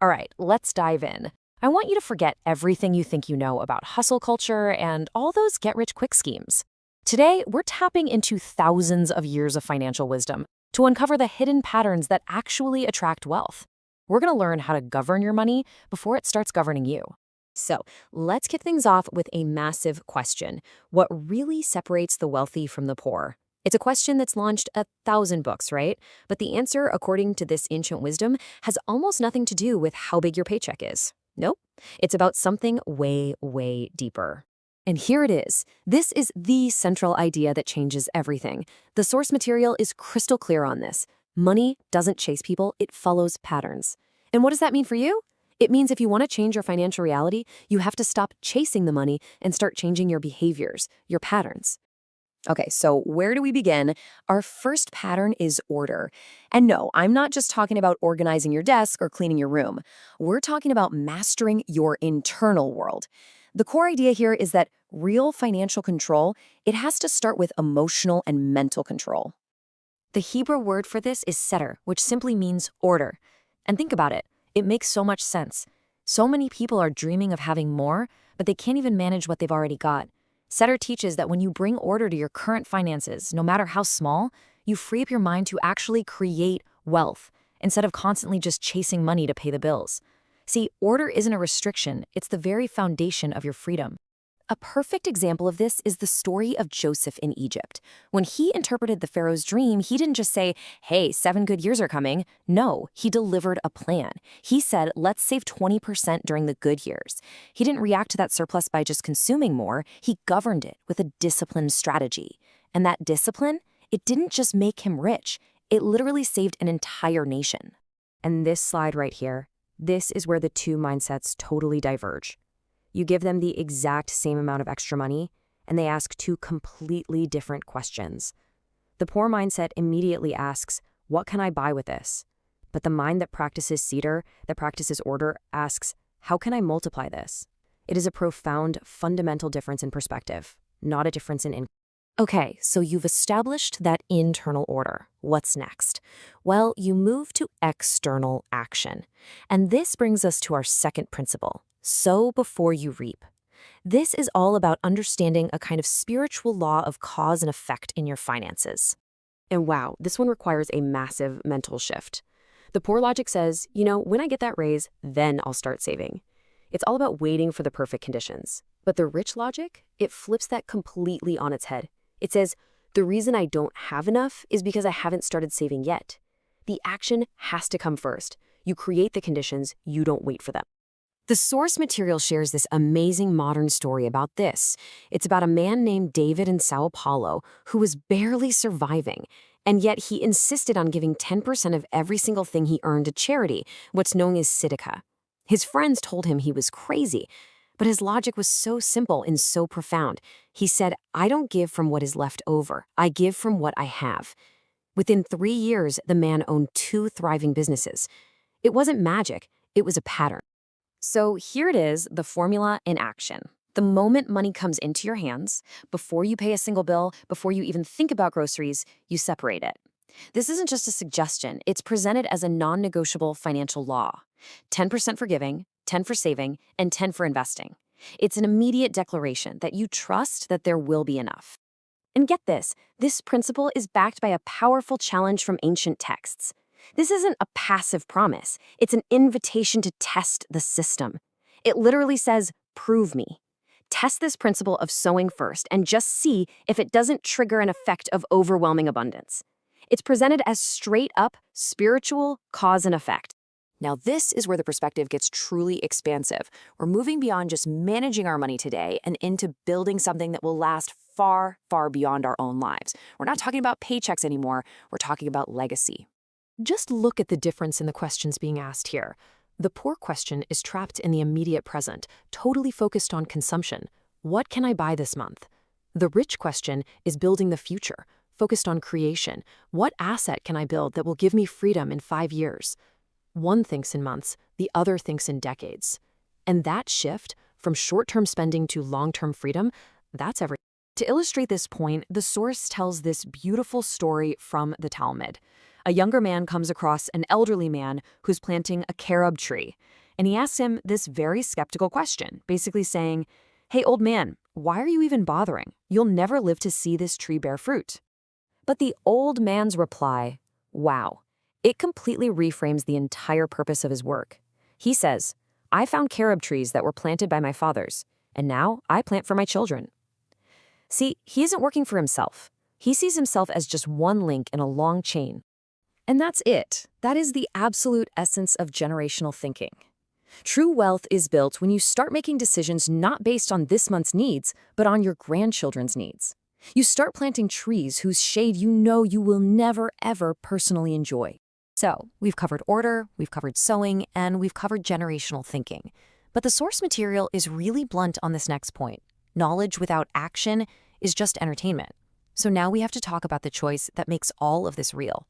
All right, let's dive in. I want you to forget everything you think you know about hustle culture and all those get-rich-quick schemes. Today, we're tapping into thousands of years of financial wisdom to uncover the hidden patterns that actually attract wealth. We're going to learn how to govern your money before it starts governing you. So, let's kick things off with a massive question. What really separates the wealthy from the poor? It's a question that's launched 1,000 books, right? But the answer, according to this ancient wisdom, has almost nothing to do with how big your paycheck is. Nope. It's about something way, way deeper. And here it is. This is the central idea that changes everything. The source material is crystal clear on this. Money doesn't chase people, it follows patterns. And what does that mean for you? It means if you want to change your financial reality, you have to stop chasing the money and start changing your behaviors, your patterns. Okay, so where do we begin? Our first pattern is order. And no, I'm not just talking about organizing your desk or cleaning your room. We're talking about mastering your internal world. The core idea here is that real financial control, it has to start with emotional and mental control. The Hebrew word for this is Ceder, which simply means order. And think about it. It makes so much sense. So many people are dreaming of having more, but they can't even manage what they've already got. Ceder teaches that when you bring order to your current finances, no matter how small, you free up your mind to actually create wealth instead of constantly just chasing money to pay the bills. See, order isn't a restriction, it's the very foundation of your freedom. A perfect example of this is the story of Joseph in Egypt. When he interpreted the Pharaoh's dream, he didn't just say, hey, 7 good years are coming. No, he delivered a plan. He said, let's save 20% during the good years. He didn't react to that surplus by just consuming more. He governed it with a disciplined strategy. And that discipline, it didn't just make him rich. It literally saved an entire nation. And this slide right here, this is where the two mindsets totally diverge. You give them the exact same amount of extra money, and they ask two completely different questions. The poor mindset immediately asks, what can I buy with this? But the mind that practices Ceder, that practices order, asks, how can I multiply this? It is a profound, fundamental difference in perspective, not a difference in income. Okay, so you've established that internal order. What's next? Well, you move to external action. And this brings us to our second principle. Sow before you reap. This is all about understanding a kind of spiritual law of cause and effect in your finances. And wow, this one requires a massive mental shift. The poor logic says, when I get that raise, then I'll start saving. It's all about waiting for the perfect conditions. But the rich logic, it flips that completely on its head. It says, the reason I don't have enough is because I haven't started saving yet. The action has to come first. You create the conditions, you don't wait for them. The source material shares this amazing modern story about this. It's about a man named David in Sao Paulo who was barely surviving, and yet he insisted on giving 10% of every single thing he earned to charity, what's known as Tsedaká. His friends told him he was crazy, but his logic was so simple and so profound. He said, I don't give from what is left over. I give from what I have. Within 3 years, the man owned 2 thriving businesses. It wasn't magic, it was a pattern. So here it is, the formula in action. The moment money comes into your hands, before you pay a single bill, before you even think about groceries, you separate it. This isn't just a suggestion, it's presented as a non-negotiable financial law. 10% for giving, 10 for saving, and 10 for investing. It's an immediate declaration that you trust that there will be enough. And get this principle is backed by a powerful challenge from ancient texts. This isn't a passive promise. It's an invitation to test the system. It literally says, prove me. Test this principle of sowing first and just see if it doesn't trigger an effect of overwhelming abundance. It's presented as straight up spiritual cause and effect. Now, this is where the perspective gets truly expansive. We're moving beyond just managing our money today and into building something that will last far, far beyond our own lives. We're not talking about paychecks anymore. We're talking about legacy. Just look at the difference in the questions being asked here. The poor question is trapped in the immediate present, totally focused on consumption. What can I buy this month? The rich question is building the future, focused on creation. What asset can I build that will give me freedom in 5 years? One thinks in months, the other thinks in decades. And that shift from short-term spending to long-term freedom, that's everything. To illustrate this point, the source tells this beautiful story from the Talmud. A younger man comes across an elderly man who's planting a carob tree, and he asks him this very skeptical question, basically saying, "Hey, old man, why are you even bothering? You'll never live to see this tree bear fruit." But the old man's reply, wow, it completely reframes the entire purpose of his work. He says, "I found carob trees that were planted by my fathers, and now I plant for my children." See, he isn't working for himself. He sees himself as just one link in a long chain. And that's it. That is the absolute essence of generational thinking. True wealth is built when you start making decisions not based on this month's needs, but on your grandchildren's needs. You start planting trees whose shade you know you will never, ever personally enjoy. So, we've covered order, we've covered sowing, and we've covered generational thinking. But the source material is really blunt on this next point. Knowledge without action is just entertainment. So now we have to talk about the choice that makes all of this real.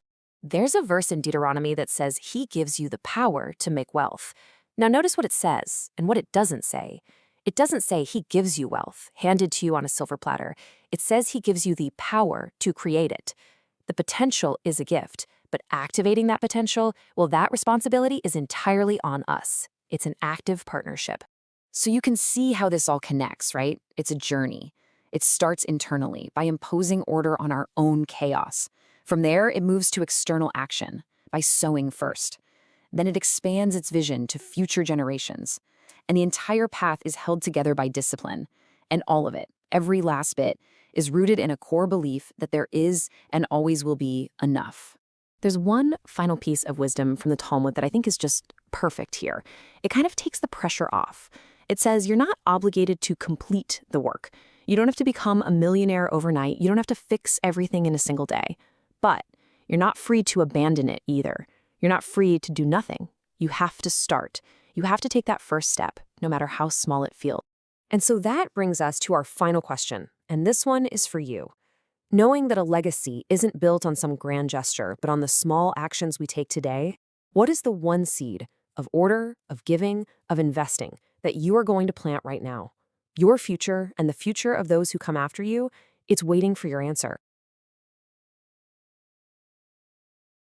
There's a verse in Deuteronomy that says he gives you the power to make wealth. Now notice what it says and what it doesn't say. It doesn't say he gives you wealth, handed to you on a silver platter. It says he gives you the power to create it. The potential is a gift, but activating that potential, well, that responsibility is entirely on us. It's an active partnership. So you can see how this all connects, right? It's a journey. It starts internally by imposing order on our own chaos. From there, it moves to external action by sowing first. Then it expands its vision to future generations. And the entire path is held together by discipline. And all of it, every last bit, is rooted in a core belief that there is and always will be enough. There's one final piece of wisdom from the Talmud that I think is just perfect here. It kind of takes the pressure off. It says you're not obligated to complete the work. You don't have to become a millionaire overnight. You don't have to fix everything in a single day. But you're not free to abandon it either. You're not free to do nothing. You have to start. You have to take that first step, no matter how small it feels. And so that brings us to our final question, and this one is for you. Knowing that a legacy isn't built on some grand gesture, but on the small actions we take today, what is the one seed of order, of giving, of investing that you are going to plant right now? Your future and the future of those who come after you, it's waiting for your answer.